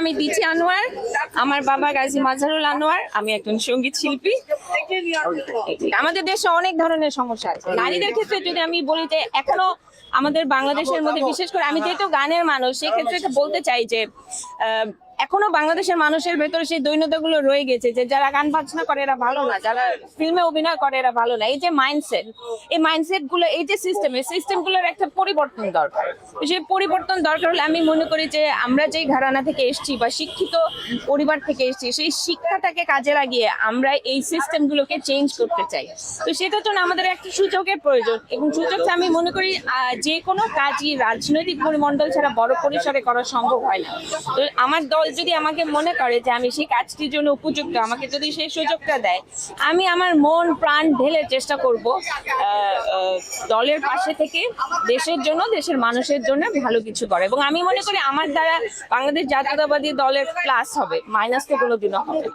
আমি দিচি আনোয়ার, আমার বাবা গাজী মাজহারুল আনোয়ার। আমি একজন সঙ্গীত শিল্পী। আমাদের দেশে অনেক ধরনের সমস্যা আছে নারীদের ক্ষেত্রে। যদি আমি বলি যে এখনো আমাদের বাংলাদেশের মধ্যে, বিশেষ করে আমি যেহেতু গানের মানুষ, সেই ক্ষেত্রে এটা বলতে চাই যে এখনো বাংলাদেশের মানুষের ভেতরে সেই দৈন্যতাগুলো রয়ে গেছে যে যারা গান বাজনা করে এরা ভালো না, যারা ফিল্মে অভিনয় করে এরা ভালো না। এই যে মাইন্ডসেট, এই মাইন্ডসেট গুলো, এই যে সিস্টেমগুলোর একটা পরিবর্তন দরকার। সেই পরিবর্তন দরকার হলে আমি মনে করি যে আমরা যেই ঘরানা থেকে এসেছি বা শিক্ষিত পরিবার থেকে এসেছি, সেই শিক্ষাটাকে কাজে লাগিয়ে আমরা এই সিস্টেমগুলোকে চেঞ্জ করতে চাই। তো সেটার জন্য আমাদের একটা সুযোগের প্রয়োজন, এবং সুযোগটা আমি মনে করি যে কোনো কাজই রাজনৈতিক পরিমণ্ডল ছাড়া বড় পরিসরে করা সম্ভব হয় না। তো আমার দল যদি আমাকে মনে করে যে আমি সেই কাজটির জন্য উপযুক্ত, আমাকে যদি সেই সুযোগটা দেয়, আমি আমার মন প্রাণ ঢেলে চেষ্টা করব দলের পাশে থেকে দেশের জন্য, দেশের মানুষের জন্য ভালো কিছু করে। এবং আমি মনে করি আমার দ্বারা বাংলাদেশ জাতীয়তাবাদী দলের প্লাস হবে, মাইনাস তো কোনোদিনও হবে।